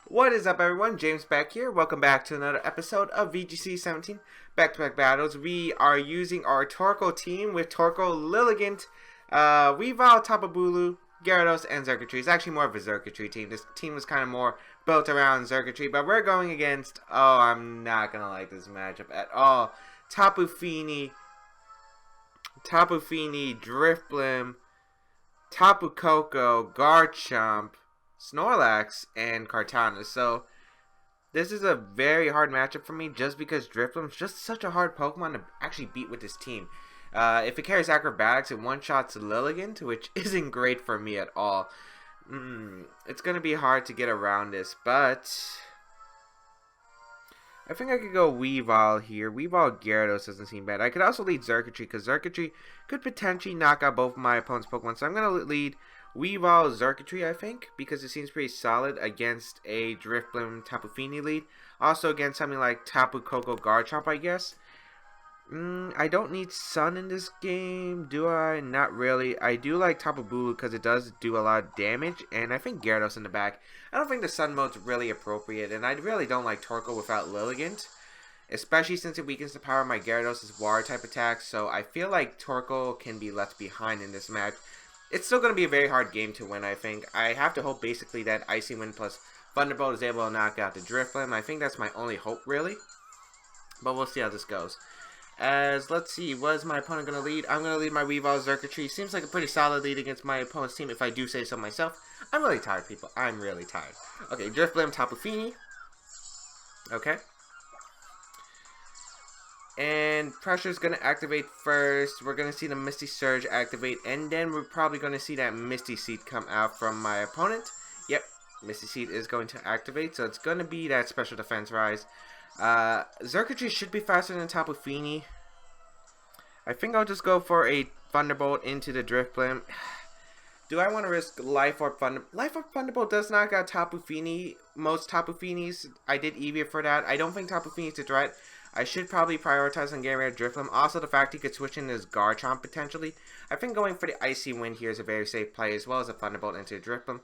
What is up, everyone? James Baek here. Welcome back to another episode of VGC 17 Back-to-Back Battles. We are using our Torkoal team with Torkoal, Lilligant, Weavile, Tapu Bulu, Gyarados, and Xurkitree. It's actually more of a Xurkitree team. This team was kind of more built around Xurkitree, but we're going against, oh, I'm not going to like this matchup at all. Tapu Fini, Drifblim, Tapu Koko, Garchomp, Snorlax, and Kartana. So this is a very hard matchup for me just because Drifblim's just such a hard Pokemon to actually beat with this team. If it carries Acrobatics, it one-shots Lilligant, which isn't great for me at all. It's going to be hard to get around this, but I think I could go Weavile here. Weavile Gyarados doesn't seem bad. I could also lead Xurkitree because Xurkitree could potentially knock out both of my opponent's Pokemon. So I'm going to lead Weavile Xurkitree, I think, because it seems pretty solid against a Drifblim Tapu Fini lead. Also against something like Tapu Koko Garchomp, I guess. I don't need Sun in this game, do I? Not really. I do like Tapu Bulu because it does do a lot of damage, and I think Gyarados in the back. I don't think the Sun mode's really appropriate, and I really don't like Torkoal without Lilligant, especially since it weakens the power of my Gyarados' water type attacks, so I feel like Torkoal can be left behind in this match. It's still going to be a very hard game to win, I think. I have to hope basically that Icy Wind plus Thunderbolt is able to knock out the Drifblim. I think that's my only hope, really, but we'll see how this goes. Let's see, what is my opponent going to lead? I'm going to lead my Weavile Xurkitree. Seems like a pretty solid lead against my opponent's team, if I do say so myself. I'm really tired, people. I'm really tired. Okay, Drifblim, Tapu Fini. Okay. And Pressure's going to activate first. We're going to see the Misty Surge activate. And then we're probably going to see that Misty Seed come out from my opponent. Yep, Misty Seed is going to activate. So it's going to be that Special Defense Rise. Xurkitree should be faster than Tapu Fini. I think I'll just go for a Thunderbolt into the Drifblim. Do I want to risk Life Orb Thunderbolt? Life Orb Thunderbolt does knock out Tapu Fini. Most Tapu Finis, I did Eevee for that. I don't think Tapu Fini's a threat. I should probably prioritize on getting rid of Drifblim. Also, the fact he could switch in his Garchomp potentially. I think going for the Icy Wind here is a very safe play, as well as a Thunderbolt into Drifblim.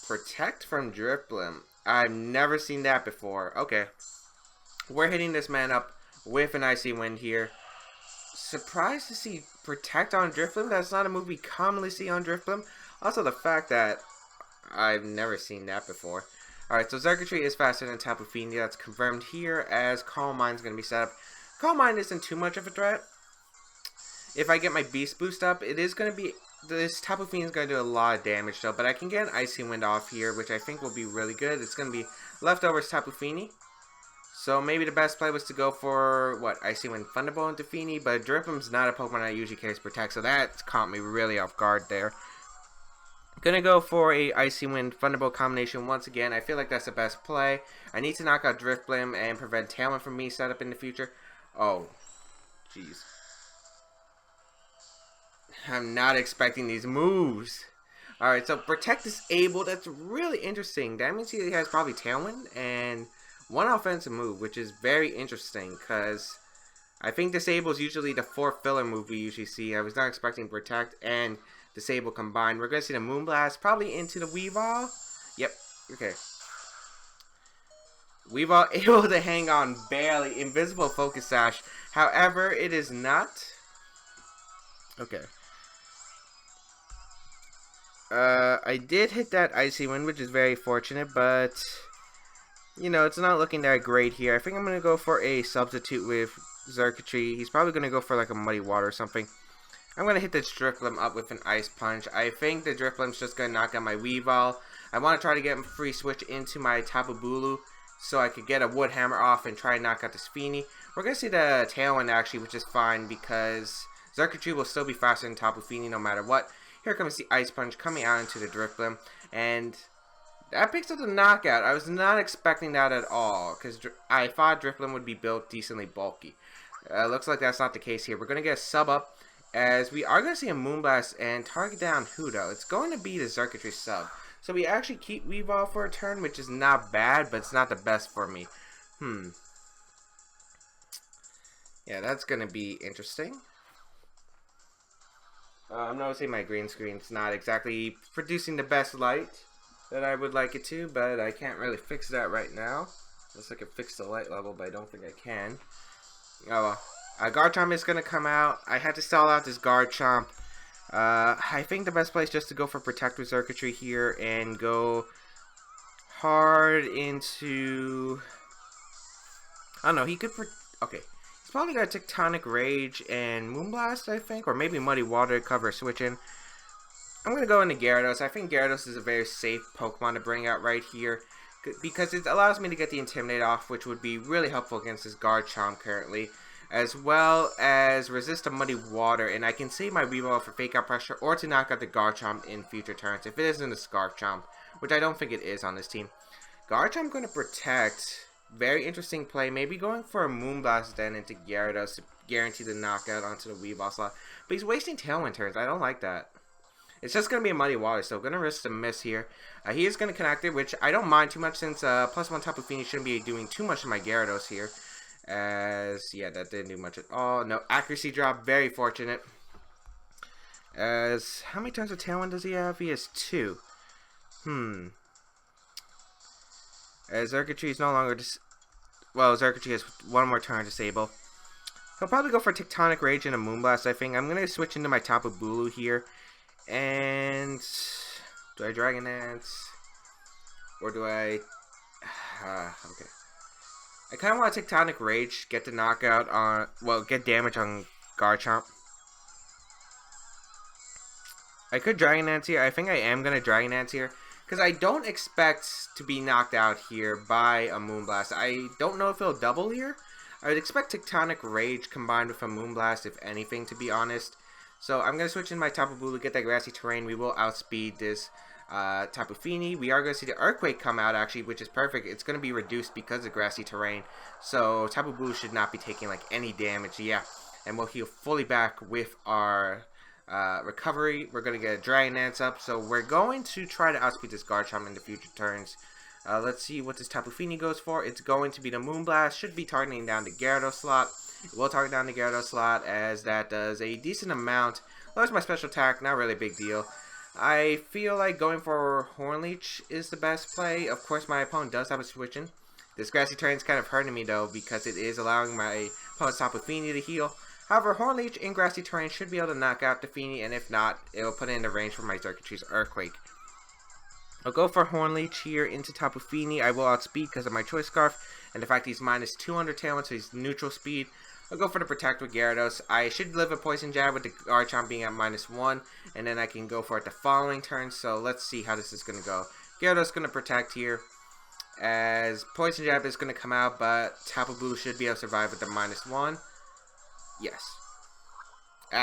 Protect from Drifblim. I've never seen that before. Okay. We're hitting this man up with an Icy Wind here. Surprised to see Protect on Drifblim. That's not a move we commonly see on Drifblim. Also, the fact that I've never seen that before. Alright, so Xurkitree is faster than Tapu Fini. That's confirmed here, as Calm Mind's going to be set up. Calm Mind isn't too much of a threat. If I get my Beast Boost up, it is going to be... This Tapu Fini is going to do a lot of damage, though. But I can get an Icy Wind off here, which I think will be really good. It's going to be leftovers Tapu Fini. So maybe the best play was to go for, what, Icy Wind Thunderbolt into Fini. But Drifblim's not a Pokemon that usually carries Protect, so that caught me really off guard there. Gonna go for a Icy Wind Thunderbolt combination once again. I feel like that's the best play. I need to knock out Drifblim and prevent Tailwind from being set up in the future. Oh, jeez. I'm not expecting these moves. Alright, so Protect disabled. That's really interesting. That means he has probably Tailwind and one offensive move, which is very interesting because I think Disable is usually the 4th filler move we usually see. I was not expecting Protect and Disable combined. We're going to see the Moonblast probably into the Weavile. Yep, okay. Weavile able to hang on barely. Invisible Focus Sash. However, it is not. Okay. I did hit that Icy Wind, which is very fortunate, but you know, it's not looking that great here. I think I'm going to go for a substitute with Xurkitree. He's probably going to go for like a Muddy Water or something. I'm going to hit this Drifblim up with an Ice Punch. I think the Drifblim's just going to knock out my Weavile. I want to try to get him free switch into my Tapu Bulu so I could get a Wood Hammer off and try and knock out this Fini. We're going to see the Tailwind actually, which is fine because Xurkitree will still be faster than Tapu Fini no matter what. Here comes the Ice Punch coming out into the Drifblim, and that picks up the knockout. I was not expecting that at all because I thought Drifblim would be built decently bulky. Looks like that's not the case here. We're going to get a sub up, as we are going to see a Moonblast and target down who though? It's going to be the Xurkitree sub. So we actually keep Weavile for a turn, which is not bad, but it's not the best for me. Yeah, that's going to be interesting. I'm noticing my green screen's not exactly producing the best light. that I would like it to, but I can't really fix that right now. Unless I can fix the light level, but I don't think I can. Oh well. Garchomp is going to come out. I had to stall out this Garchomp. I think the best place just to go for Protect with Circuitry here and go hard into... I don't know, he could... Okay. He's probably got Tectonic Rage and Moonblast, I think. Or maybe Muddy Water to cover switching. I'm going to go into Gyarados. I think Gyarados is a very safe Pokemon to bring out right here, because it allows me to get the Intimidate off, which would be really helpful against this Garchomp currently, as well as resist a Muddy Water, and I can save my Weavile for Fake Out Pressure or to knock out the Garchomp in future turns if it isn't a Scarfchomp, which I don't think it is on this team. Garchomp going to Protect. Very interesting play. Maybe going for a Moonblast then into Gyarados to guarantee the knockout onto the Weavile slot, but he's wasting Tailwind turns. I don't like that. It's just going to be a Muddy Water, so going to risk a miss here. He is going to connect it, which I don't mind too much since +1 Tapu Fini shouldn't be doing too much to my Gyarados here. As, yeah, that didn't do much at all. No accuracy drop, very fortunate. As, how many turns of Tailwind does he have? He has 2. As Xurkitree is no longer well, Xurkitree has 1 more turn disable. He'll probably go for Tectonic Rage and a Moonblast, I think. I'm going to switch into my Tapu Bulu here. And do I Dragon Dance? Or do I... okay. I kind of want to Tectonic Rage, get the knockout on... Well, get damage on Garchomp. I could Dragon Dance here. I think I am going to Dragon Dance here, because I don't expect to be knocked out here by a Moonblast. I don't know if it'll double here. I would expect Tectonic Rage combined with a Moonblast, if anything, to be honest. So I'm going to switch in my Tapu Bulu, get that grassy terrain. We will outspeed this Tapu Fini. We are going to see the Earthquake come out, actually, which is perfect. It's going to be reduced because of grassy terrain. So Tapu Bulu should not be taking, like, any damage. Yeah, and we'll heal fully back with our recovery. We're going to get a Dragon Dance up. So we're going to try to outspeed this Garchomp in the future turns. Let's see what this Tapu Fini goes for. It's going to be the Moonblast. Should be targeting down the Gyarados slot. It will target down the Gyarados slot, as that does a decent amount. Lowers my special attack, not really a big deal. I feel like going for Horn Leech is the best play. Of course, my opponent does have a switching. This grassy terrain is kind of hurting me, though, because it is allowing my opponent's Tapu Fini to heal. However, Horn Leech in grassy terrain should be able to knock out the Fini, and if not, it will put it in the range for my Xurkitree's Earthquake. I'll go for Horn Leech here into Tapu Fini. I will outspeed because of my Choice Scarf, and the fact he's minus 200 Tailwind, so he's neutral speed. I'll go for the Protect with Gyarados. I should live a Poison Jab with the Garchomp being at -1, and then I can go for it the following turn. So let's see how this is going to go. Gyarados is going to Protect here, as Poison Jab is going to come out, but Tapu Bulu should be able to survive with the -1. Yes.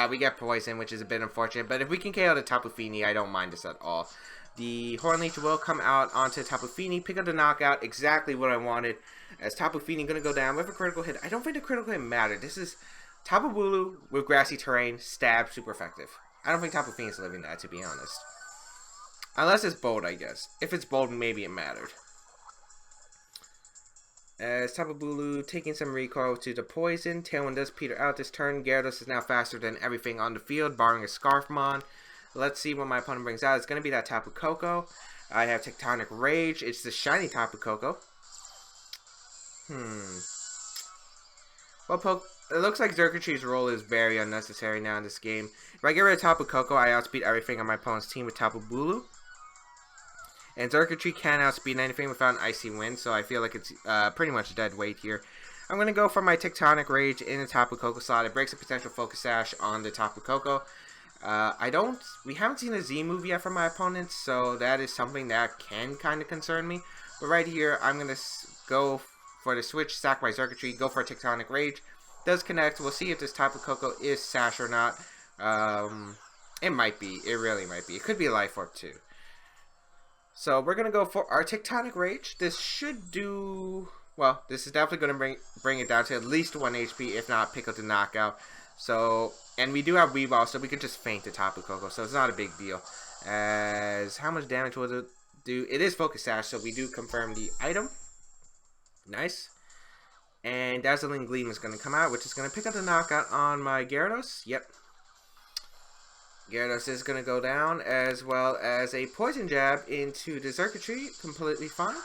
We get Poison, which is a bit unfortunate, but if we can KO the Tapu Fini, I don't mind this at all. The Horn Leech will come out onto Tapu Fini, pick up the knockout, exactly what I wanted. As Tapu Fini going to go down with a critical hit. I don't think the critical hit mattered. This is Tapu Bulu with grassy terrain, stab, super effective. I don't think Tapu Fini is living that, to be honest. Unless it's bold, I guess. If it's bold, maybe it mattered. As Tapu Bulu taking some recoil to the Poison. Tailwind does peter out this turn. Gyarados is now faster than everything on the field, barring a Scarfmon. Let's see what my opponent brings out. It's going to be that Tapu Koko. I have Tectonic Rage. It's the shiny Tapu Koko. Well, it looks like Xurkitree's role is very unnecessary now in this game. If I get rid of Tapu Koko, I outspeed everything on my opponent's team with Tapu Bulu. And Xurkitree can outspeed anything without an Icy Wind, so I feel like it's pretty much dead weight here. I'm going to go for my Tectonic Rage in the Tapu Koko slot. It breaks a potential Focus Sash on the Tapu Koko. We haven't seen a Z move yet from my opponents, so that is something that can kind of concern me. But right here, I'm going to go for the switch, sack my Xurkitree, go for a Tectonic Rage. Does connect. We'll see if this Tapu Koko is Sash or not. It might be. It really might be. It could be a Life Orb too. So we're going to go for our Tectonic Rage. This should do... Well, this is definitely going to bring it down to at least 1 HP, if not pick up the knockout. So, and we do have Weavile, so we can just feint the Tapu Koko, so it's not a big deal. As, how much damage will it do? It is Focus Sash, so we do confirm the item. Nice. And Dazzling Gleam is going to come out, which is going to pick up the knockout on my Gyarados. Yep. Gyarados is going to go down, as well as a Poison Jab into the Circuitry. Completely fine.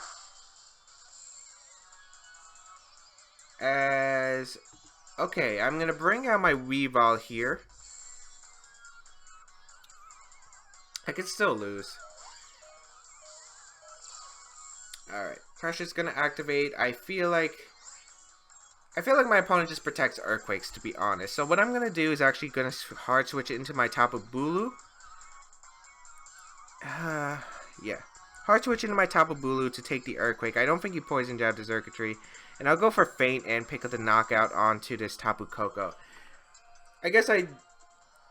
Okay, I'm going to bring out my Weavile here. I could still lose. Alright, Pressure's going to activate. I feel like my opponent just protects Earthquakes, to be honest. So what I'm going to do is actually going to hard switch it into my Tapu Bulu. Yeah. Hard switch into my Tapu Bulu to take the Earthquake. I don't think you Poison Jab the Xurkitree. And I'll go for Feint and pick up the knockout onto this Tapu Koko.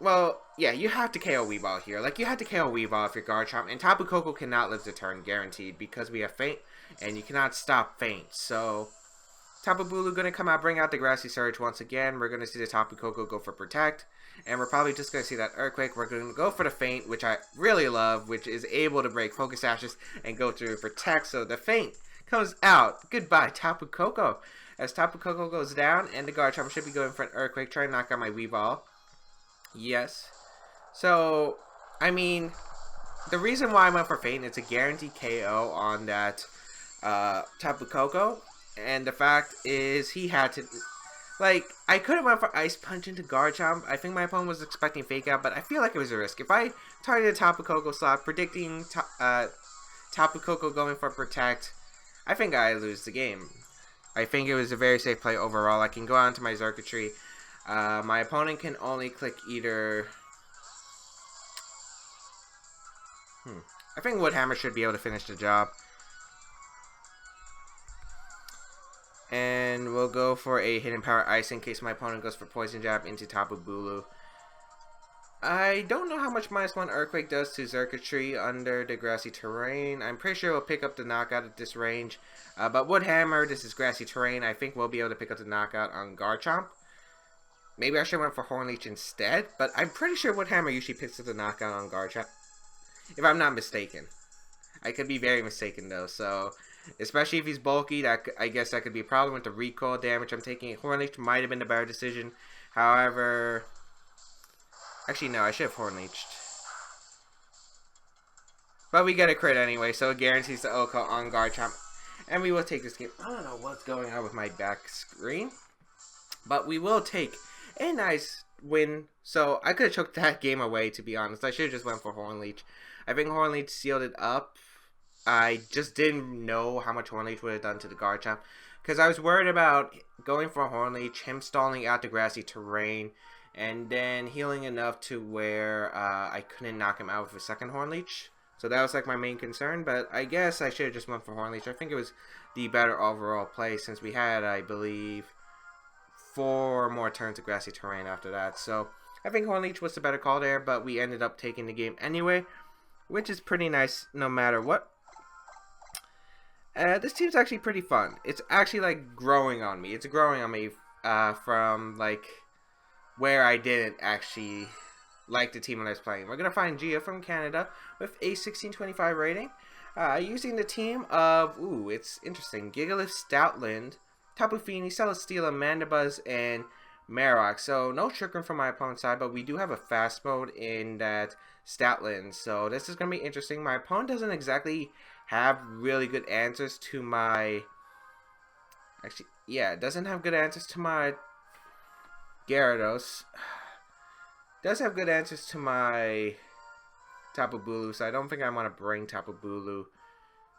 Well, yeah, you have to KO Weavile here. Like, you have to KO Weavile if you're Garchomp. And Tapu Koko cannot live the turn, guaranteed, because we have Feint. And you cannot stop Feint. So Tapu Bulu going to come out, bring out the Grassy Surge once again. We're going to see the Tapu Koko go for Protect. And we're probably just going to see that Earthquake. We're going to go for the Feint, which I really love, which is able to break Focus Ashes and go through Protect. So the Feint comes out. Goodbye, Tapu Koko. As Tapu Koko goes down, and the Garchomp should be going for an Earthquake. Try to knock out my Weavile. Yes. So, I mean, the reason why I went for Feint, it's a guaranteed KO on that Tapu Koko. And the fact is, he had to... Like, I could have went for Ice Punch into Garchomp. I think my opponent was expecting Fake Out, but I feel like it was a risk. If I targeted Tapu Koko slot, predicting Tapu Koko going for Protect, I think I lose the game. I think it was a very safe play overall. I can go on to my Xurkitree. My opponent can only click either... I think Woodhammer should be able to finish the job. And we'll go for a Hidden Power Ice in case my opponent goes for Poison Jab into Tapu Bulu. I don't know how much -1 Earthquake does to Xurkitree under the grassy terrain. I'm pretty sure we'll pick up the knockout at this range. But Woodhammer, this is grassy terrain. I think we'll be able to pick up the knockout on Garchomp. Maybe I should have went for Hornleech instead. But I'm pretty sure Woodhammer usually picks up the knockout on Garchomp. If I'm not mistaken. I could be very mistaken though. So, especially if he's bulky, I guess that could be a problem with the recoil damage I'm taking. Hornleech might have been the better decision. However... Actually, no, I should have Hornleeched. But we get a crit anyway, so it guarantees the OHKO on Garchomp. And we will take this game. I don't know what's going on with my back screen. But we will take a nice win. So I could have choked that game away, to be honest. I should have just went for Hornleech. I think Hornleech sealed it up. I just didn't know how much Hornleech would have done to the Garchomp. Because I was worried about going for Hornleech, him stalling out the grassy terrain, and then healing enough to where I couldn't knock him out with a second Hornleech. So that was like my main concern, but I guess I should have just went for Hornleech. I think it was the better overall play since we had, I believe, 4 more turns of grassy terrain after that. So I think Hornleech was the better call there, but we ended up taking the game anyway, which is pretty nice no matter what. This team's actually pretty fun. It's actually like growing on me. It's growing on me from like where I didn't actually like the team when I was playing. We're going to find Gia from Canada with a 1625 rating. Using the team of, it's interesting, Gigalith, Stoutland, Tapu Fini, Celesteela, Mandibuzz, and Marowak. So no Trick Room from my opponent's side, but we do have a fast mode in that Stoutland. So this is going to be interesting. My opponent doesn't exactly have really good answers to my... Actually, yeah, doesn't have good answers to my Gyarados. Does have good answers to my Tapu Bulu, so I don't think I want to bring Tapu Bulu.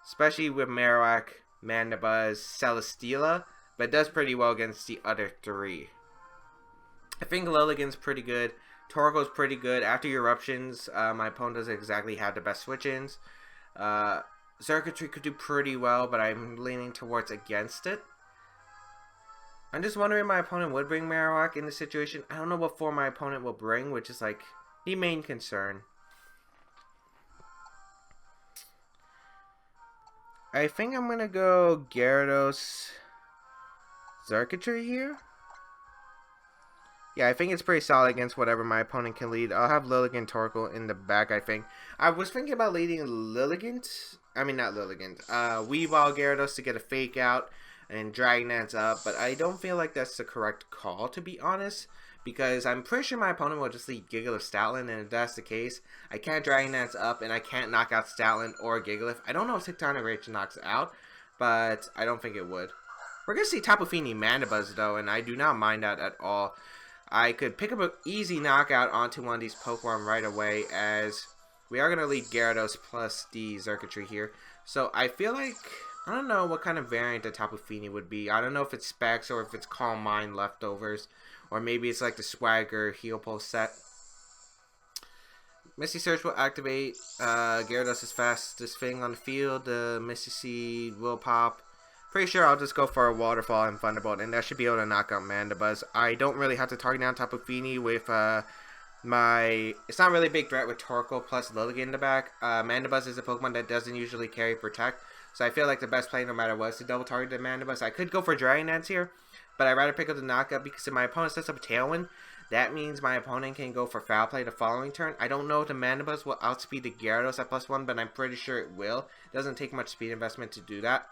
Especially with Marowak, Mandibuzz, Celesteela, but it does pretty well against the other 3. I think Lilligant's pretty good. Torko's pretty good. After Eruptions, my opponent doesn't exactly have the best switch-ins. Circuitry could do pretty well, but I'm leaning towards against it. I'm just wondering if my opponent would bring Marowak in this situation. I don't know what form my opponent will bring, which is like the main concern. I think I'm going to go Gyarados Xurkitree here. Yeah, I think it's pretty solid against whatever my opponent can lead. I'll have Lilligant Torkoal in the back, I think. I was thinking about leading Lilligant. I mean, not Lilligant. Weavile Gyarados to get a Fake Out and Dragonance up. But I don't feel like that's the correct call, to be honest. because I'm pretty sure my opponent will just lead Gigalith Stoutland, and if that's the case, I can't Dragon Dance up, and I can't knock out Stoutland or Gigalith. I don't know if Tectonic Rage knocks it out, but I don't think it would. We're going to see Tapu Fini Mandibuzz, though, and I do not mind that at all. I could pick up an easy knockout onto one of these Pokemon right away, as we are going to lead Gyarados plus the Xurkitree here. So I feel like, I don't know what kind of variant the Tapu Fini would be. I don't know if it's Specs or if it's Calm Mind leftovers, or maybe it's like the Swagger Heal Pulse set. Misty Surge will activate. Gyarados is fastest thing on the field. The Misty Seed will pop. Pretty sure I'll just go for a Waterfall and Thunderbolt, and that should be able to knock out Mandibuzz. I don't really have to target down Tapu Fini with my... It's not really a big threat with Torkoal plus Lilligant in the back. Mandibuzz is a Pokemon that doesn't usually carry Protect, so I feel like the best play no matter what is to double target the Mandibuzz. I could go for Dragon Dance here, but I'd rather pick up the knockout because if my opponent sets up a Tailwind, that means my opponent can go for Foul Play the following turn. I don't know if the Mandibuzz will outspeed the Gyarados at +1, but I'm pretty sure it will. It doesn't take much speed investment to do that.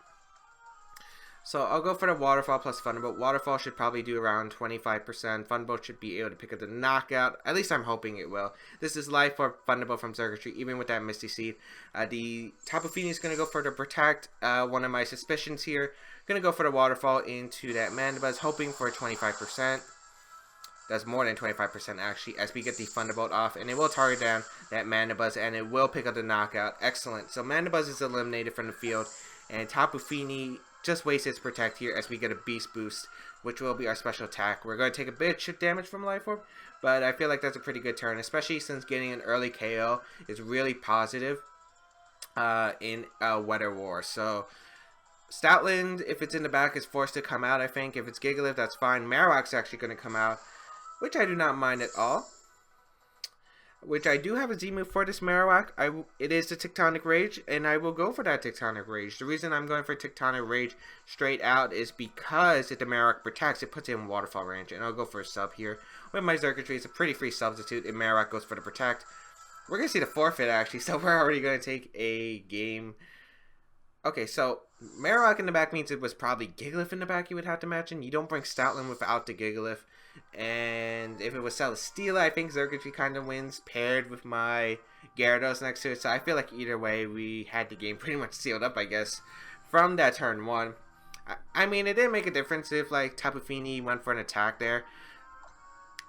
So I'll go for the Waterfall plus Thunderbolt. Waterfall should probably do around 25%. Thunderbolt should be able to pick up the knockout. At least I'm hoping it will. This is Life Orb Thunderbolt from Circuitry, even with that Misty Seed. The Tapu Fini is going to go for the Protect. One of my suspicions here. Going to go for the Waterfall into that Mandibuzz, hoping for 25%. That's more than 25% actually, as we get the Thunderbolt off. And it will target down that Mandibuzz, and it will pick up the knockout. Excellent. So Mandibuzz is eliminated from the field, and Tapu Fini just wastes its Protect here as we get a Beast Boost, which will be our special attack. We're going to take a bit of chip damage from Life Orb, but I feel like that's a pretty good turn, especially since getting an early KO is really positive in a Weather War. So Stoutland, if it's in the back, is forced to come out, I think. If it's Gigalith, that's fine. Marowak's actually going to come out, which I do not mind at all. Which I do have a Z move for this Marowak. It is the Tectonic Rage, and I will go for that Tectonic Rage. The reason I'm going for Tectonic Rage straight out is because if the Marowak protects, it puts it in Waterfall range, and I'll go for a sub here. With my Xurkitree, it's a pretty free substitute if Marowak goes for the Protect. We're going to see the Forfeit, actually, so we're already going to take a game. Okay, so Marowak in the back means it was probably Gigalith in the back, you would have to imagine. You don't bring Stoutland without the Gigalith. And if it was Celesteela, I think Xurkitree kind of wins, paired with my Gyarados next to it. So I feel like either way, we had the game pretty much sealed up, I guess, from that turn 1. I mean, it didn't make a difference if, like, Tapu Fini went for an attack there.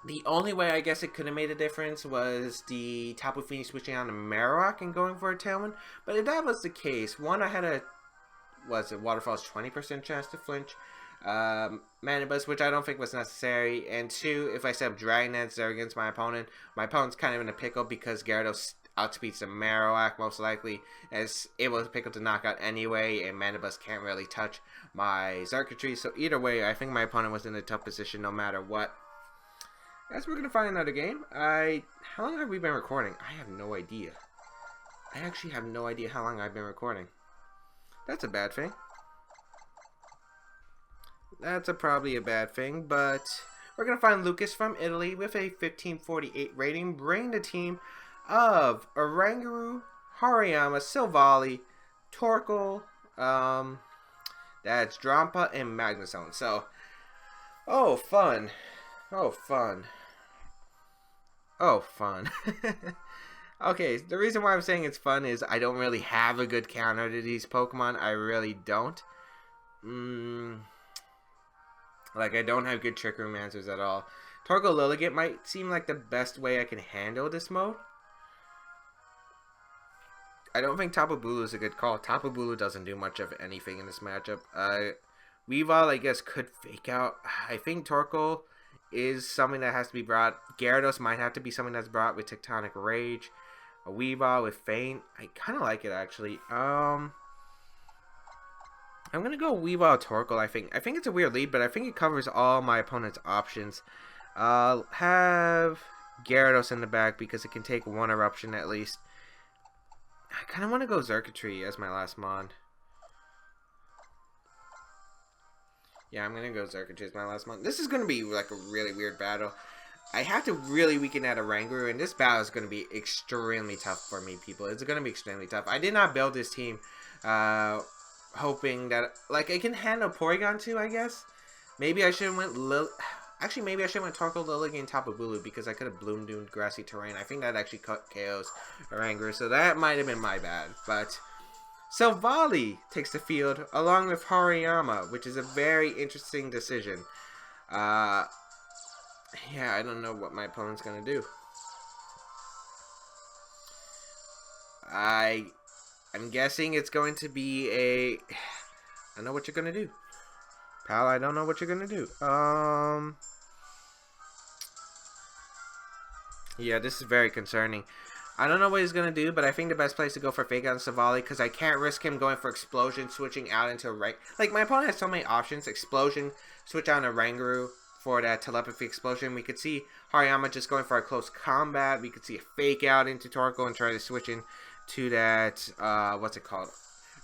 The only way I guess it could have made a difference was the Tapu Fini switching on to Marowak and going for a Tailwind. But if that was the case, one, I had a, Waterfall's 20% chance to flinch. Mandibuzz, which I don't think was necessary, and 2, if I set up Dragon Dance there against my opponent's kind of in a pickle because Gyarados outspeeds the Marowak most likely, as able to pick up the knockout anyway, and Mandibuzz can't really touch my Xurkitree. So either way, I think my opponent was in a tough position no matter what. Guys, we're gonna find another game. How long have we been recording? I have no idea. I actually have no idea how long I've been recording. That's a bad thing. That's probably a bad thing, but we're going to find Lucas from Italy with a 1548 rating, bringing the team of Oranguru, Hariyama, Silvally, Torkoal, that's Drampa, and Magnezone. So, oh, fun. Oh, fun. Oh, fun. Okay, the reason why I'm saying it's fun is I don't really have a good counter to these Pokemon. I really don't. Like, I don't have good Trick Room answers at all. Torkoal Lilligant might seem like the best way I can handle this mode. I don't think Tapu Bulu is a good call. Tapu Bulu doesn't do much of anything in this matchup. Weavile, I guess, could fake out. I think Torkoal is something that has to be brought. Gyarados might have to be something that's brought with Tectonic Rage. A Weavile with Feint. I kind of like it, actually. I'm going to go Weavile Torkoal, I think. I think it's a weird lead, but I think it covers all my opponent's options. I'll have Gyarados in the back because it can take one eruption at least. I kind of want to go Xurkitree as my last mon. Yeah, I'm going to go Xurkitree as my last mon. This is going to be like a really weird battle. I have to really weaken that Oranguru, and this battle is going to be extremely tough for me, people. It's going to be extremely tough. I did not build this team hoping that, like, I can handle Porygon too, I guess. Maybe I should have went Actually, maybe I should have went Torkoal, Lilligant, Tapu Bulu because I could have Bloom Doomed Grassy Terrain. I think that actually cut KOs Oranguru, so that might have been my bad. But Silvally takes the field along with Hariyama, which is a very interesting decision. Yeah, I don't know what my opponent's gonna do. I'm guessing it's going to be a... I know what you're gonna do. Pal, I don't know what you're gonna do. Yeah, this is very concerning. I don't know what he's gonna do, but I think the best place to go for Fake Out on Silvally, because I can't risk him going for Explosion, switching out into a rank. Like, my opponent has so many options. Explosion, switch out on Oranguru for that Telepathy Explosion. We could see Hariyama just going for a close combat. We could see a Fake Out into Torkoal and try to switch in to that, what's it called?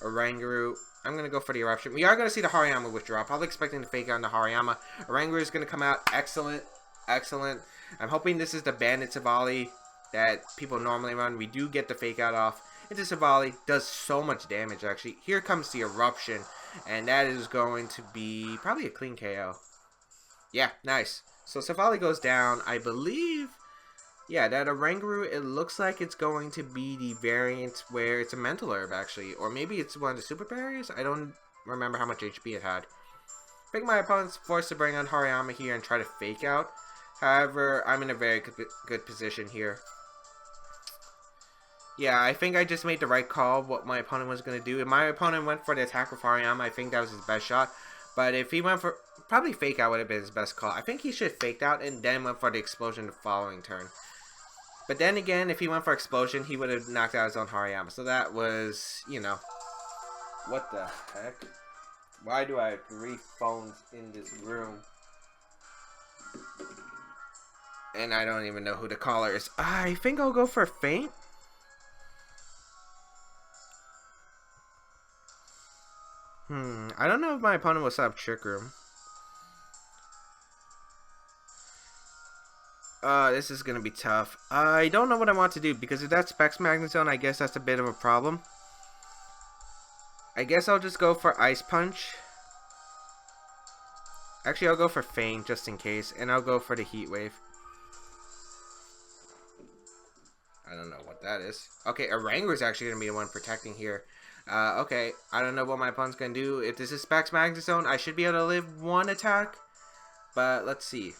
Oranguru. I'm going to go for the Eruption. We are going to see the Hariyama withdraw. Probably expecting to Fake Out on the Hariyama. Oranguru is going to come out. Excellent. Excellent. I'm hoping this is the Bandit Silvally that people normally run. We do get the Fake Out off into Silvally. Does so much damage, actually. Here comes the Eruption. And that is going to be probably a clean KO. Yeah, nice. So Silvally goes down. I believe... Yeah, that Oranguru, it looks like it's going to be the variant where it's a Mental Herb, actually. Or maybe it's one of the Super Barriers? I don't remember how much HP it had. I think my opponent's forced to bring on Hariyama here and try to Fake Out. However, I'm in a very good position here. Yeah, I think I just made the right call what my opponent was going to do. If my opponent went for the attack with Hariyama, I think that was his best shot. But if he went for... Probably Fake Out would have been his best call. I think he should have faked out and then went for the Explosion the following turn. But then again, if he went for Explosion, he would have knocked out his own Hariyama. So that was, you know... What the heck? Why do I have 3 phones in this room? And I don't even know who the caller is. I think I'll go for Feint. I don't know if my opponent will set up Trick Room. This is going to be tough. I don't know what I want to do, because if that's Specs Magnezone, I guess that's a bit of a problem. I guess I'll just go for Ice Punch. Actually, I'll go for Feint, just in case, and I'll go for the Heat Wave. I don't know what that is. Okay, Oranguru is actually going to be the one protecting here. Okay, I don't know what my opponent's going to do. If this is Specs Magnezone, I should be able to live 1 attack. But, let's see.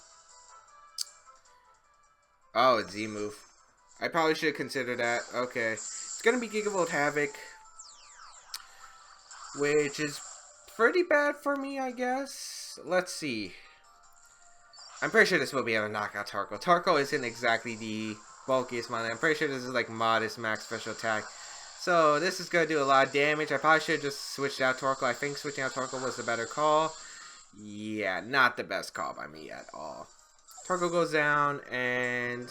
Oh, it's Z-move. I probably should have considered that. Okay. It's going to be Gigavolt Havoc. Which is pretty bad for me, I guess. Let's see. I'm pretty sure this will be able to knock out Torkoal. Torkoal isn't exactly the bulkiest mon. I'm pretty sure this is like modest max special attack. So this is going to do a lot of damage. I probably should have just switched out Torkoal. I think switching out Torkoal was the better call. Yeah, not the best call by me at all. Torkoal goes down, and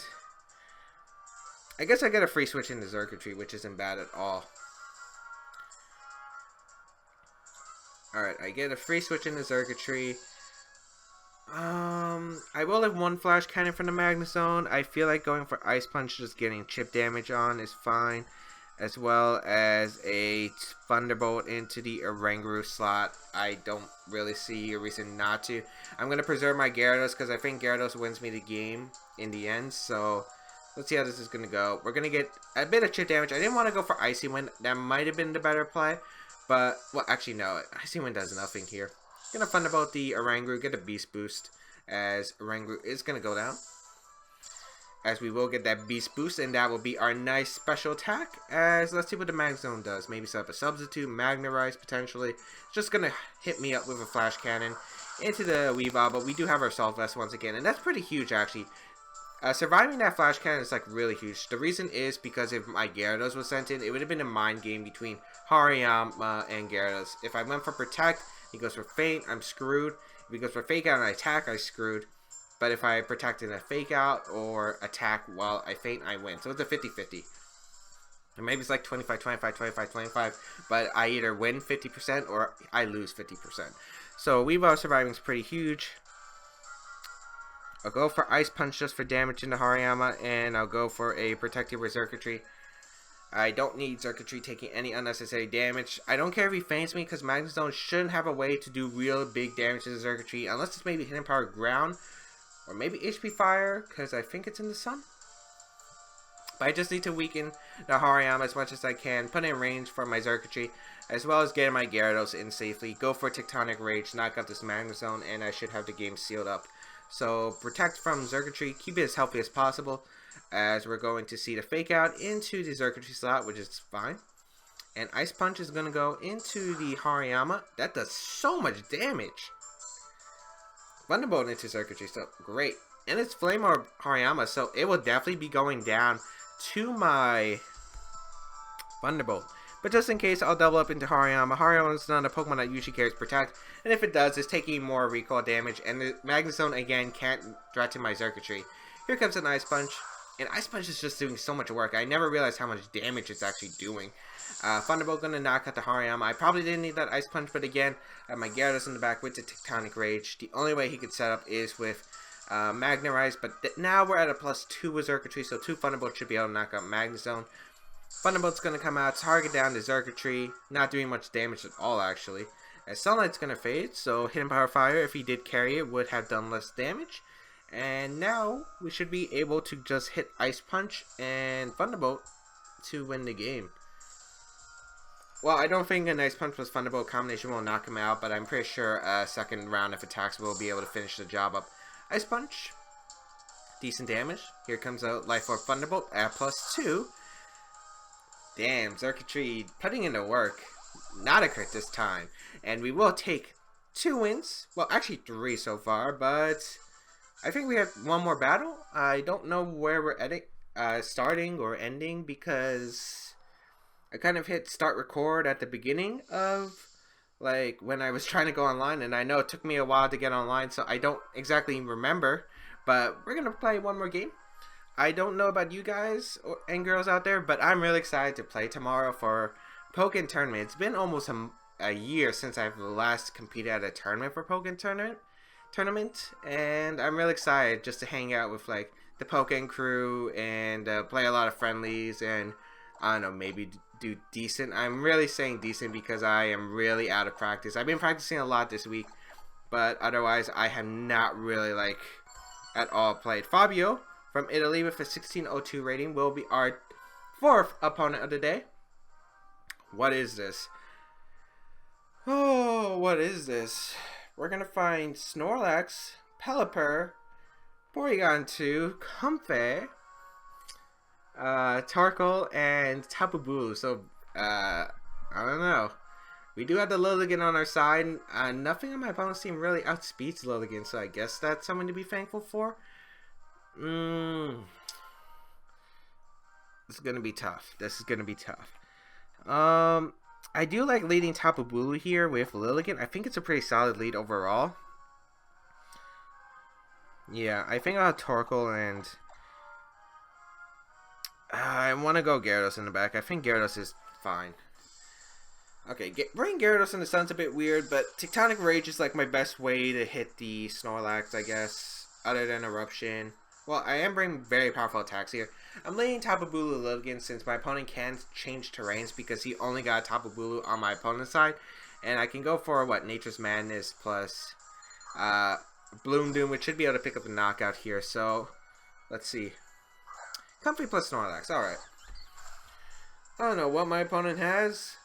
I guess I get a free switch into Xurkitree, which isn't bad at all. Alright, I get a free switch into Xurkitree. I will have 1 Flash Cannon from the Magnezone. I feel like going for Ice Punch, just getting chip damage on is fine. As well as a Thunderbolt into the Oranguru slot. I don't really see a reason not to. I'm going to preserve my Gyarados because I think Gyarados wins me the game in the end. So, let's see how this is going to go. We're going to get a bit of chip damage. I didn't want to go for Icy Wind. That might have been the better play. But, well, actually, no. Icy Wind does nothing here. Going to Thunderbolt the Oranguru, get a Beast Boost. As Oranguru is going to go down. As we will get that Beast Boost, and that will be our nice special attack. As let's see what the Magnezone does. Maybe set up a Substitute, Magnarize potentially. It's just gonna hit me up with a Flash Cannon into the Weavile, but we do have our Assault Vest once again, and that's pretty huge actually. Surviving that Flash Cannon is like really huge. The reason is because if my Gyarados was sent in, it would have been a mind game between Hariyama and Gyarados. If I went for Protect, he goes for Feint, I'm screwed. If he goes for Fake Out and I attack, I'm screwed. But if I protect in a Fake Out or attack while I Feint, I win. So it's a 50-50. And maybe it's like 25-25, 25-25. But I either win 50% or I lose 50%. So Weavile surviving is pretty huge. I'll go for Ice Punch just for damage into Hariyama. And I'll go for a Protective with Xurkitree. I don't need Xurkitree taking any unnecessary damage. I don't care if he feints me because Magnezone shouldn't have a way to do real big damage to Xurkitree. Unless it's maybe Hidden Power Ground. Or maybe HP Fire, because I think it's in the sun. But I just need to weaken the Hariyama as much as I can, put in range for my Xurkitree, as well as getting my Gyarados in safely, go for Tectonic Rage, knock out this Magnet Zone, and I should have the game sealed up. So protect from Xurkitree, keep it as healthy as possible, as we're going to see the Fake Out into the Xurkitree slot, which is fine. And Ice Punch is going to go into the Hariyama. That does so much damage. Thunderbolt into Circuitry, so great. And it's Flame Orb Hariyama, so it will definitely be going down to my Thunderbolt. But just in case, I'll double up into Hariyama. Hariyama is not a Pokemon that usually carries Protect, and if it does, it's taking more recoil damage, and the Magnet Zone again can't threaten my Xurkitree. Here comes an Ice Punch, and Ice Punch is just doing so much work. I never realized how much damage it's actually doing. Thunderbolt gonna knock out the Hariyama. I probably didn't need that Ice Punch, but again, I have my Gyarados in the back with the Tectonic Rage. The only way he could set up is with Magnerize, but now we're at a +2 with Xurkitree, so 2 Thunderbolts should be able to knock out Magnet Zone. Thunderbolt's gonna come out, target down the Xurkitree, not doing much damage at all actually. As Sunlight's gonna fade, so Hidden Power Fire, if he did carry it, would have done less damage. And now we should be able to just hit Ice Punch and Thunderbolt to win the game. Well, I don't think an Ice Punch plus Thunderbolt combination will knock him out, but I'm pretty sure a second round of attacks will be able to finish the job up. Ice Punch, decent damage. Here comes out Life Orb Thunderbolt at +2. Damn, Xurkitree putting in the work. Not a crit this time. And we will take 2 wins. Well, actually 3 so far, but I think we have one more battle. I don't know where we're starting or ending because I kind of hit start record at the beginning of like when I was trying to go online, and I know it took me a while to get online, so I don't exactly remember, but we're gonna play one more game. I don't know about you guys and girls out there, but I'm really excited to play tomorrow for Pokken Tournament. It's been almost a year since I've last competed at a tournament for Pokken Tournament, and I'm really excited just to hang out with like the Pokken crew and play a lot of friendlies and I don't know, maybe do decent. I'm really saying decent because I am really out of practice. I've been practicing a lot this week, but otherwise I have not really like at all played. Fabio from Italy with a 1602 rating will be our 4th opponent of the day. What is this? Oh, what is this? We're gonna find Snorlax, Pelipper, Porygon 2, Comfey, Torkoal, and Tapu Bulu. So, I don't know. We do have the Lilligant on our side. Nothing on my opponent's team really outspeeds Lilligant, so I guess that's something to be thankful for. This is gonna be tough. This is gonna be tough. I do like leading Tapu Bulu here with Lilligant. I think it's a pretty solid lead overall. Yeah, I think I'll have Torkoal and I want to go Gyarados in the back. I think Gyarados is fine. Okay, bringing Gyarados in the sun's a bit weird, but Tectonic Rage is like my best way to hit the Snorlax, I guess, other than Eruption. Well, I am bringing very powerful attacks here. I'm leading Tapu Bulu Lilligant since my opponent can change terrains because he only got Tapu Bulu on my opponent's side. And I can go for, what, Nature's Madness plus Bloom Doom, which should be able to pick up the knockout here. So, let's see. Comfey plus Snorlax, alright. I don't know what my opponent has.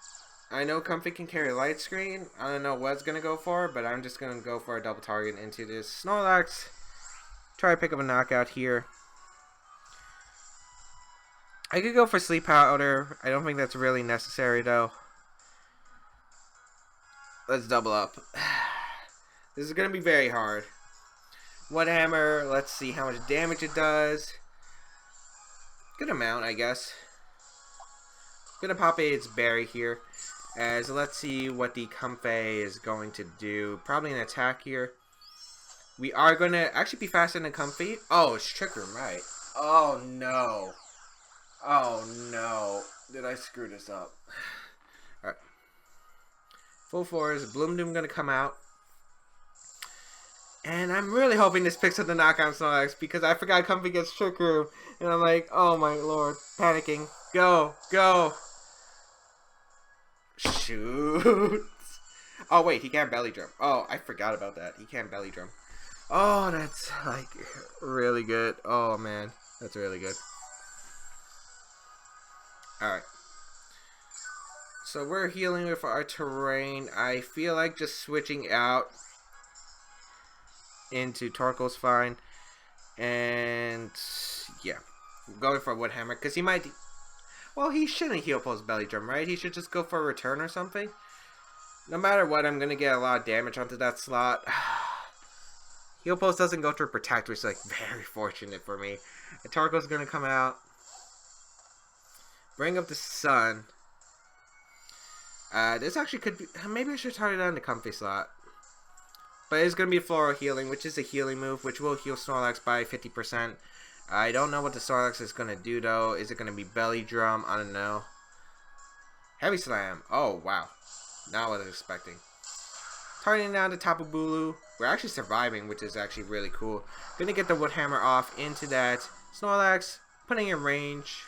I know Comfey can carry Light Screen. I don't know what it's going to go for, but I'm just going to go for a double target into this Snorlax. Try to pick up a knockout here. I could go for Sleep Powder. I don't think that's really necessary, though. Let's double up. This is going to be very hard. One Hammer. Let's see how much damage it does. Good amount, I guess. Gonna pop its Berry here. As let's see what the Comfey is going to do. Probably an attack here. We are going to actually be faster than Comfey. Oh, it's Trick Room, right. Oh, no. Oh, no. Did I screw this up? Alright. Full force. Bloom Doom going to come out. And I'm really hoping this picks up the knockout Snorlax because I forgot Comfey gets Trick Room. And I'm like, oh my lord. Panicking. Go. Go. Shoot. Oh, wait. He can't Belly Drum. Oh, I forgot about that. He can't Belly Drum. Oh, that's like really good. Oh man, that's really good. Alright. So we're healing with our terrain. I feel like just switching out into Torkoal's fine. And yeah, going for a Wood Hammer because he might. Well, he shouldn't heal post Belly Drum, right? He should just go for a return or something. No matter what, I'm gonna get a lot of damage onto that slot. Heal post doesn't go through Protect, which is like very fortunate for me. And Torkoal's gonna come out, bring up the Sun. This actually could be. Maybe I should target down the Comfy slot. But it's going to be Floral Healing, which is a healing move, which will heal Snorlax by 50%. I don't know what the Snorlax is going to do, though. Is it going to be Belly Drum? I don't know. Heavy Slam. Oh, wow. Not what I was expecting. Targeting down the Tapu Bulu. We're actually surviving, which is actually really cool. Going to get the Wood Hammer off into that Snorlax, putting in range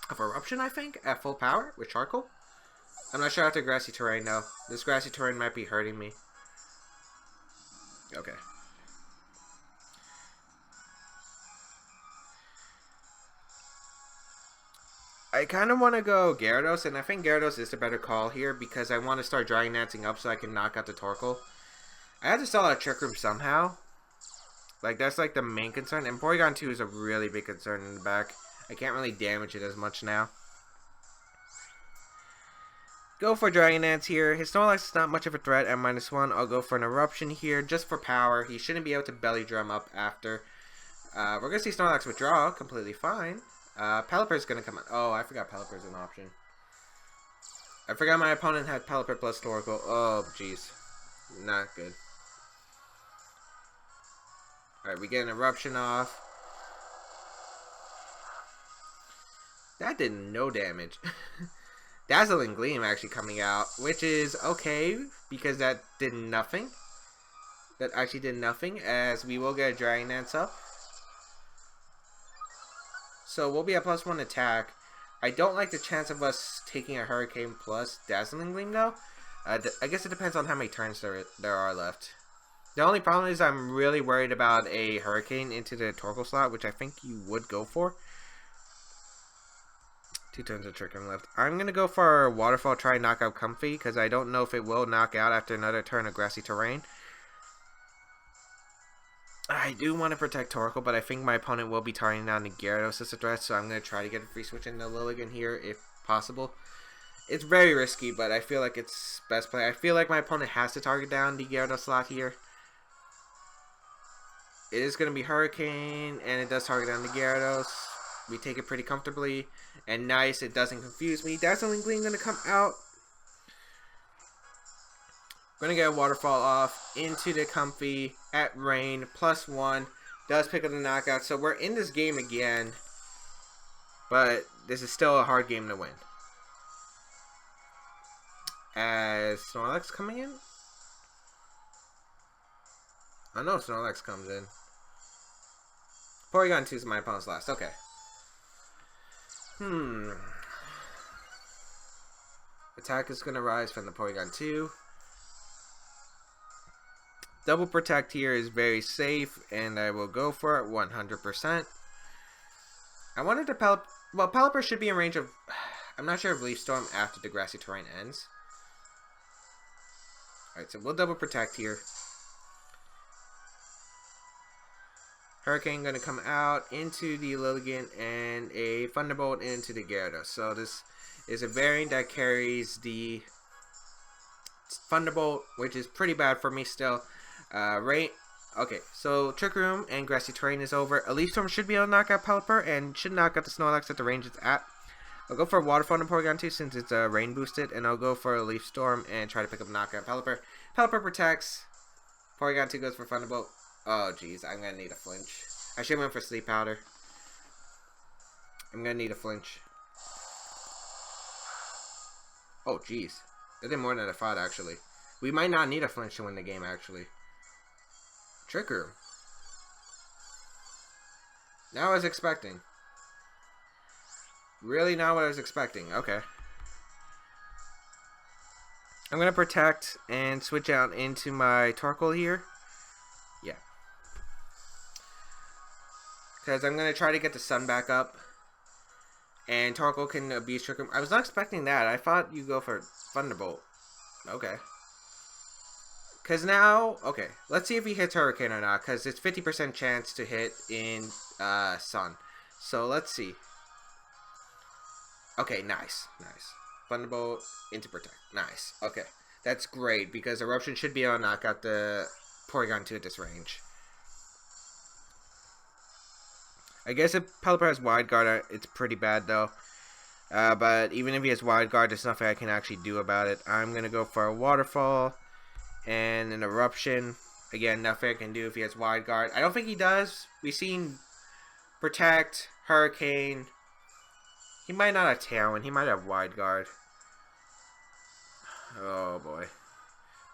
of Eruption, I think, at full power with Charcoal. I'm not sure after Grassy Terrain, though. This Grassy Terrain might be hurting me. Okay. I kind of want to go Gyarados, and I think Gyarados is the better call here because I want to start Dragon Dancing up so I can knock out the Torkoal. I have to sell out Trick Room somehow. Like, that's like the main concern. And Porygon 2 is a really big concern in the back. I can't really damage it as much now. Go for Dragon Dance here. His Snorlax is not much of a threat at -1. I'll go for an Eruption here just for power. He shouldn't be able to Belly Drum up after. We're going to see Snorlax withdraw. Completely fine. Pelipper's going to come out. Oh, I forgot Pelipper's an option. I forgot my opponent had Pelipper plus Torkoal. Oh, jeez. Not good. Alright, we get an Eruption off. That did no damage. Dazzling Gleam actually coming out, which is okay because that did nothing. That actually did nothing, as we will get a Dragon Dance up. So we'll be at +1 attack. I don't like the chance of us taking a Hurricane plus Dazzling Gleam though. I guess it depends on how many turns there are left. The only problem is I'm really worried about a Hurricane into the Torkoal slot, which I think you would go for. 2 turns of Trick Room left. I'm going to go for Waterfall, try and knock out Comfy, because I don't know if it will knock out after another turn of Grassy Terrain. I do want to protect Torkoal, but I think my opponent will be targeting down the Gyarados as a threat, so I'm going to try to get a free switch into Lilligant here if possible. It's very risky, but I feel like it's best play. I feel like my opponent has to target down the Gyarados slot here. It is going to be Hurricane, and it does target down the Gyarados. We take it pretty comfortably. And nice, it doesn't confuse me. Dazzling Gleam going to come out. Going to get a Waterfall off into the Comfy at Rain. +1. Does pick up the knockout. So we're in this game again. But this is still a hard game to win. As Snorlax coming in? I know Snorlax comes in. Porygon 2 is my opponent's last. Okay. Attack is going to rise from the Porygon 2. Double Protect here is very safe, and I will go for it 100%. I wanted to Pelipper. Well, Pelipper should be in range of. I'm not sure if Leaf Storm after the Grassy Terrain ends. Alright, so we'll Double Protect here. Hurricane going to come out into the Lilligant and a Thunderbolt into the Gyarados. So this is a variant that carries the Thunderbolt, which is pretty bad for me still. Rain. Okay, so Trick Room and Grassy Terrain is over. A Leaf Storm should be able to knock out Pelipper and should knock out the Snorlax at the range it's at. I'll go for a Waterfall and Porygon 2 since it's rain boosted, and I'll go for a Leaf Storm and try to pick up knockout Pelipper. Pelipper protects. Porygon 2 goes for Thunderbolt. Oh, jeez, I'm going to need a flinch. I should have went for Sleep Powder. I'm going to need a flinch. Oh, jeez. That did more than I thought, actually. We might not need a flinch to win the game, actually. Trick Room. Not what I was expecting. Really not what I was expecting. Okay. I'm going to protect and switch out into my Torkoal here. Yeah. Because I'm going to try to get the sun back up. And Torkoal can abuse Trick Room. I was not expecting that. I thought you go for Thunderbolt. Okay. Because now... Okay. Let's see if he hits Hurricane or not. Because it's 50% chance to hit in Sun. So let's see. Okay, nice. Nice. Thunderbolt into Protect. Nice. Okay. That's great. Because Eruption should be able to knock out the Porygon 2 at this range. I guess if Pelipper has Wide Guard, it's pretty bad though. But even if he has Wide Guard, there's nothing I can actually do about it. I'm going to go for a Waterfall and an Eruption. Again, nothing I can do if he has Wide Guard. I don't think he does. We've seen Protect, Hurricane. He might not have Tailwind. He might have Wide Guard. Oh boy.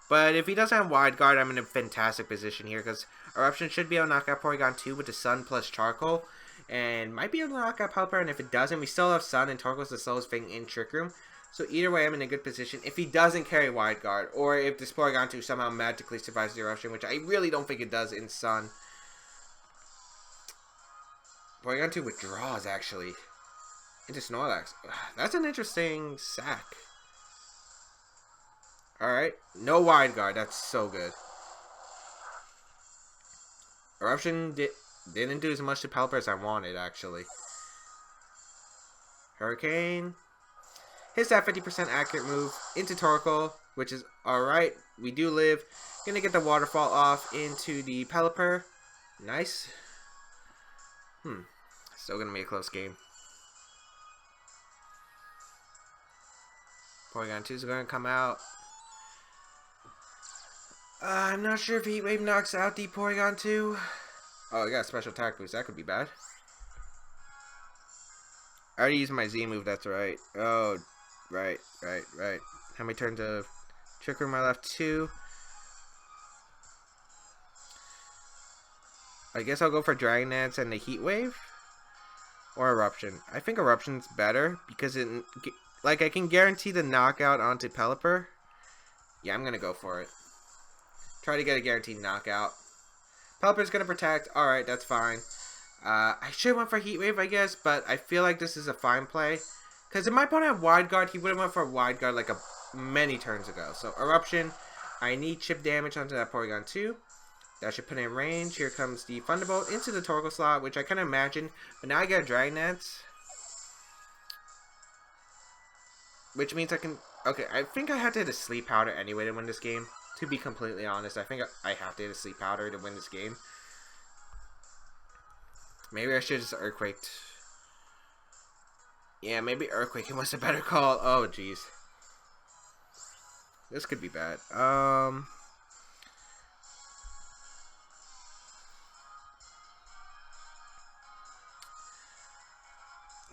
But if he doesn't have Wide Guard, I'm in a fantastic position here. Because Eruption should be able to knock out Porygon 2 with the Sun plus Charcoal. And might be able to knock out Pelipper. And if it doesn't, we still have Sun. And Torkoal's the slowest thing in Trick Room. So either way, I'm in a good position. If he doesn't carry Wide Guard. Or if this Porygon 2 somehow magically survives the Eruption. Which I really don't think it does in Sun. Porygon 2 withdraws, actually. Into Snorlax. That's an interesting sack. Alright. No Wide Guard. That's so good. Eruption didn't do as much to Pelipper as I wanted, actually. Hurricane. Hits that 50% accurate move into Torkoal, which is alright. We do live. Gonna get the Waterfall off into the Pelipper. Nice. Still gonna be a close game. Porygon 2 is gonna come out. I'm not sure if Heat Wave knocks out the Porygon 2. Oh, I got a special attack boost. That could be bad. I already used my Z move, that's right. Oh, right. How many turns of Trick Room I left? 2. I guess I'll go for Dragon Dance and the Heat Wave. Or Eruption. I think Eruption's better because it, like, I can guarantee the knockout onto Pelipper. Yeah, I'm gonna go for it. Try to get a guaranteed knockout. Pelipper's gonna Protect. Alright, that's fine. I should have went for Heat Wave, I guess, but I feel like this is a fine play. Because if my opponent had Wide Guard, he would have went for a Wide Guard like many turns ago. So, Eruption. I need chip damage onto that Porygon 2. That should put it in range. Here comes the Thunderbolt into the Torkoal slot, which I kind of imagined. But now I get a Dragon Dance. Which means I can... Okay, I think I had to hit a Sleep Powder anyway to win this game. To be completely honest, I think I have to hit a Sleep Powder to win this game. Maybe I should have just Earthquaked. Yeah, maybe Earthquake was a better call. Oh, jeez. This could be bad.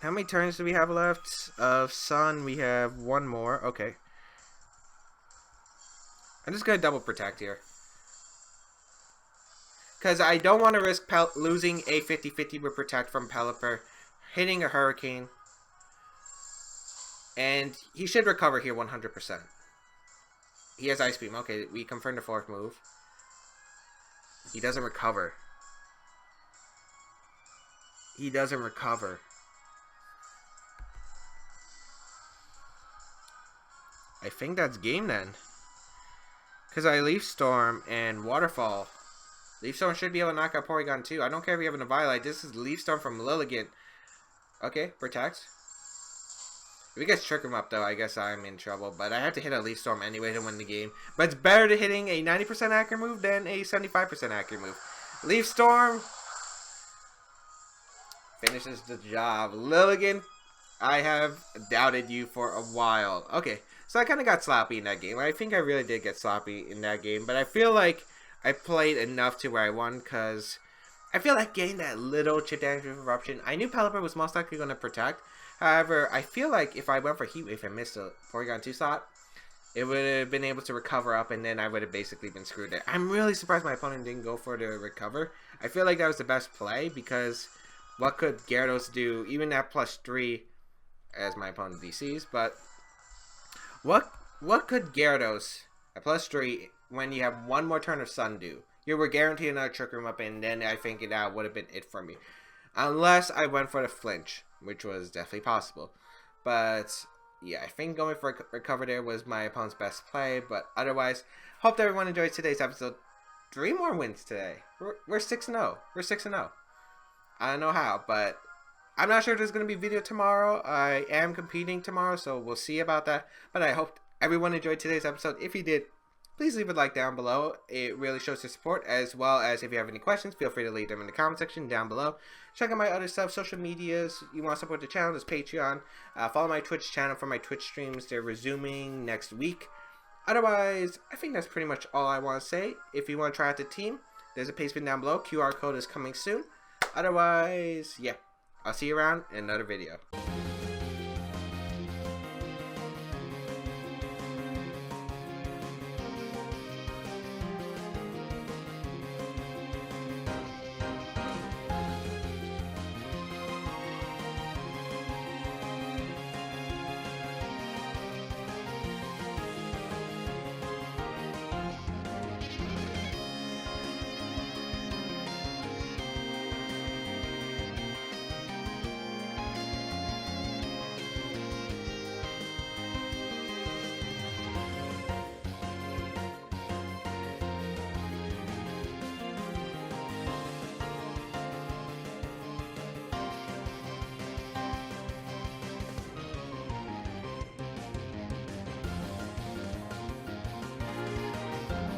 How many turns do we have left? Of Sun, we have one more. Okay. I'm just going to double Protect here. Because I don't want to risk losing a 50-50 with Protect from Pelipper. Hitting a Hurricane. And he should recover here 100%. He has Ice Beam. Okay, we confirmed the fourth move. He doesn't recover. He doesn't recover. I think that's game then. Because I Leaf Storm and Waterfall. Leaf Storm should be able to knock out Porygon 2. I don't care if you have a Violet. This is Leaf Storm from Lilligant. Okay, Protect. If he gets Trick Room up though, I guess I'm in trouble. But I have to hit a Leaf Storm anyway to win the game. But it's better to hitting a 90% accurate move than a 75% accurate move. Leaf Storm finishes the job. Lilligant, I have doubted you for a while. Okay, so I kind of got sloppy in that game. I think I really did get sloppy in that game. But I feel like I played enough to where I won because I feel like getting that little chip damage with Eruption. I knew Pelipper was most likely going to Protect. However, I feel like if I went for Heat Wave and missed a Porygon 2 slot, it would have been able to recover up and then I would have basically been screwed there. I'm really surprised my opponent didn't go for the recover. I feel like that was the best play because what could Gyarados do? Even at +3 as my opponent DCs, but what could Gyarados at +3 when you have one more turn of Sun do? You were guaranteed another Trick Room up and then I think that would have been it for me. Unless I went for the flinch, which was definitely possible. But yeah, I think going for a recover there was my opponent's best play. But otherwise, hope that everyone enjoyed today's episode. 3 more wins today. We're 6-0. We're 6-0. I don't know how, but I'm not sure if there's going to be video tomorrow. I am competing tomorrow, so we'll see about that. But I hope everyone enjoyed today's episode. If you did, please leave a like down below. It really shows your support, as well as if you have any questions, feel free to leave them in the comment section down below. Check out my other stuff, social medias. You want to support the channel, there's Patreon. Follow my Twitch channel for my Twitch streams. They're resuming next week. Otherwise, I think that's pretty much all I want to say. If you want to try out the team, there's a paste bin down below. QR code is coming soon. Otherwise, yeah, I'll see you around in another video.